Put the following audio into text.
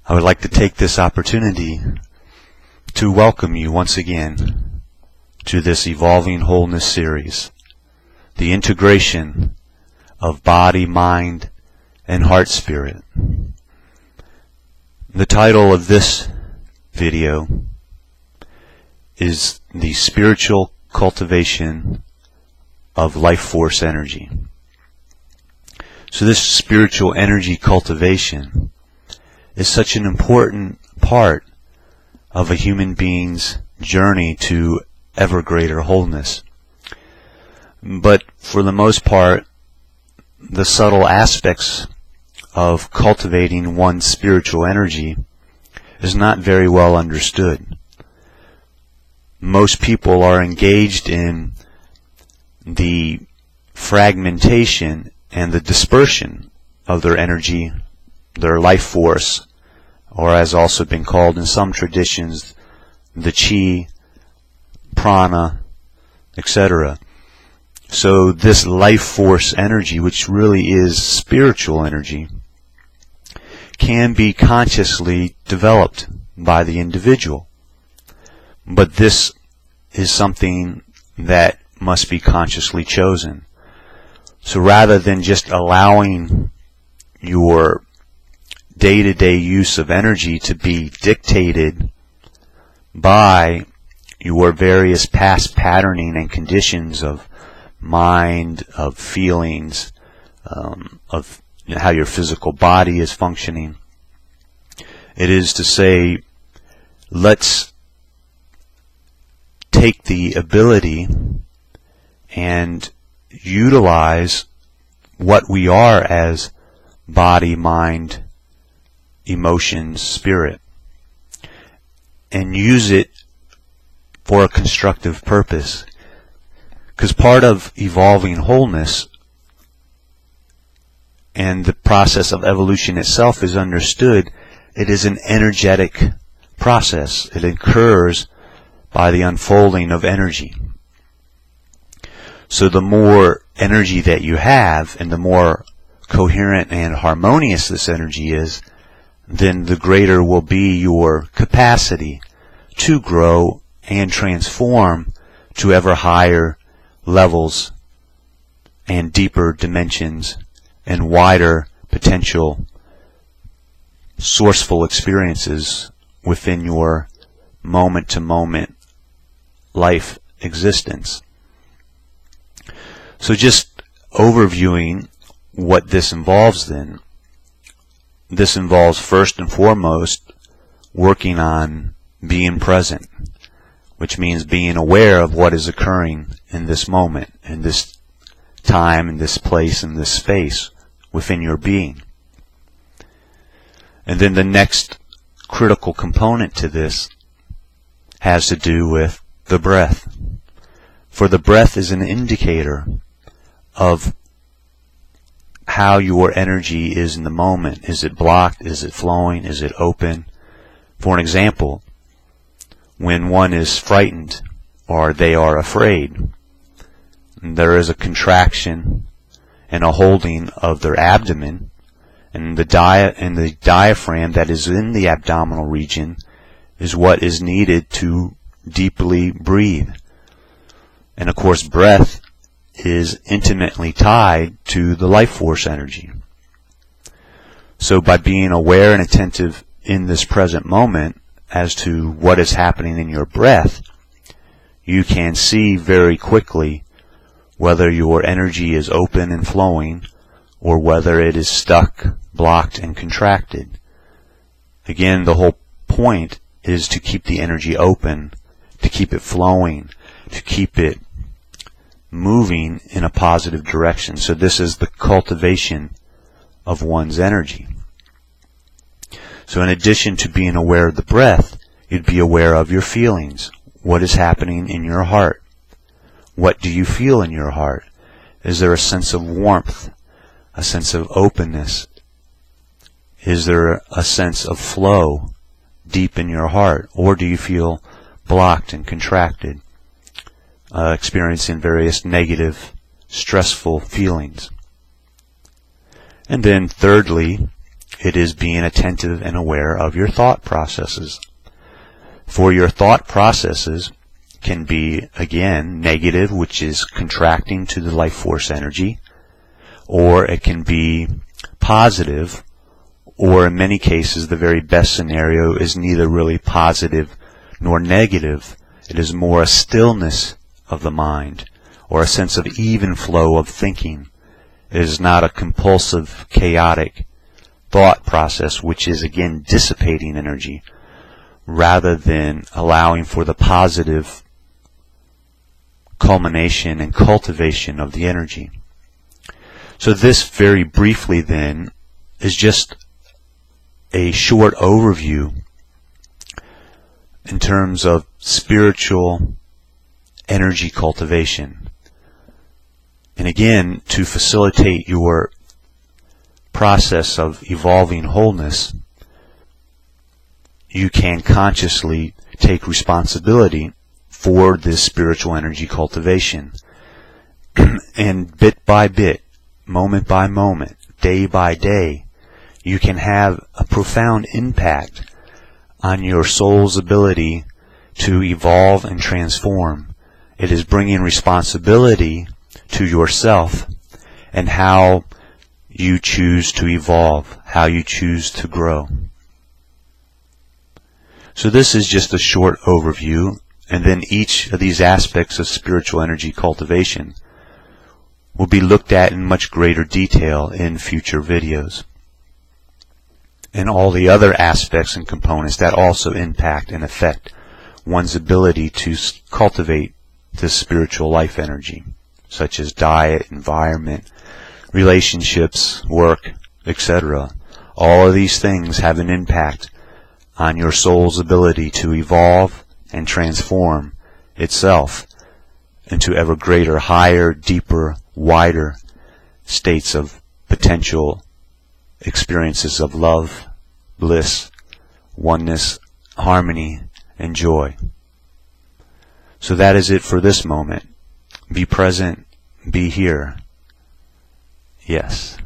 I would like to take this opportunity to welcome you once again to this Evolving Wholeness series, the integration of body, mind, and heart spirit. The title of this video is the spiritual cultivation of life force energy. So this spiritual energy cultivation is such an important part of a human being's journey to ever greater wholeness. But for the most part, the subtle aspects of cultivating one's spiritual energy is not very well understood. Most people are engaged in the fragmentation and the dispersion of their energy, their life force, or as also been called in some traditions, the chi, prana, etc. So this life force energy, which really is spiritual energy, can be consciously developed by the individual. But this is something that must be consciously chosen. So rather than just allowing your day-to-day use of energy to be dictated by your various past patterning and conditions of mind, of feelings, of how your physical body is functioning, it is to say, let's take the ability and utilize what we are as body, mind, emotions, spirit, and use it for a constructive purpose. Because part of evolving wholeness and the process of evolution itself is understood. It is an energetic process. It occurs by the unfolding of energy. So the more energy that you have and the more coherent and harmonious this energy is, then the greater will be your capacity to grow and transform to ever higher levels and deeper dimensions and wider potential sourceful experiences within your moment-to-moment life existence. So just overviewing what this involves then, this involves first and foremost working on being present, which means being aware of what is occurring in this moment, in this time, in this place, in this space within your being. And then the next critical component to this has to do with the breath. For the breath is an indicator of how your energy is in the moment. Is it blocked? Is it flowing? Is it open? For an example, when one is frightened or they are afraid, there is a contraction and a holding of their abdomen, and the diaphragm that is in the abdominal region is what is needed to deeply breathe. And of course, breath is intimately tied to the life force energy. So by being aware and attentive in this present moment as to what is happening in your breath, you can see very quickly whether your energy is open and flowing or whether it is stuck, blocked, and contracted. Again, the whole point is to keep the energy open, to keep it flowing, to keep it moving in a positive direction. So this is the cultivation of one's energy. So in addition to being aware of the breath, you'd be aware of your feelings. What is happening in your heart? What do you feel in your heart? Is there a sense of warmth, a sense of openness? Is there a sense of flow deep in your heart? Or do you feel blocked and contracted, experiencing various negative, stressful feelings? And then thirdly, It is being attentive and aware of your thought processes. For your thought processes can be, again, negative, which is contracting to the life force energy, or it can be positive, or in many cases the very best scenario is neither really positive nor negative. It is more a stillness of the mind, or a sense of even flow of thinking. It is not a compulsive, chaotic thought process, which is again dissipating energy, rather than allowing for the positive culmination and cultivation of the energy. So this, very briefly then, is just a short overview in terms of spiritual energy cultivation. And again, to facilitate your process of evolving wholeness, you can consciously take responsibility for this spiritual energy cultivation. And bit by bit, moment by moment, day by day, you can have a profound impact on your soul's ability to evolve and transform. It is bringing responsibility to yourself and how you choose to evolve, how you choose to grow. So this is just a short overview, and then each of these aspects of spiritual energy cultivation will be looked at in much greater detail in future videos. And all the other aspects and components that also impact and affect one's ability to cultivate this spiritual life energy, such as diet, environment, relationships, work, etc. All of these things have an impact on your soul's ability to evolve and transform itself into ever greater, higher, deeper, wider states of potential experiences of love, bliss, oneness, harmony, and joy. So that is it for this moment. Be present, be here. Yes.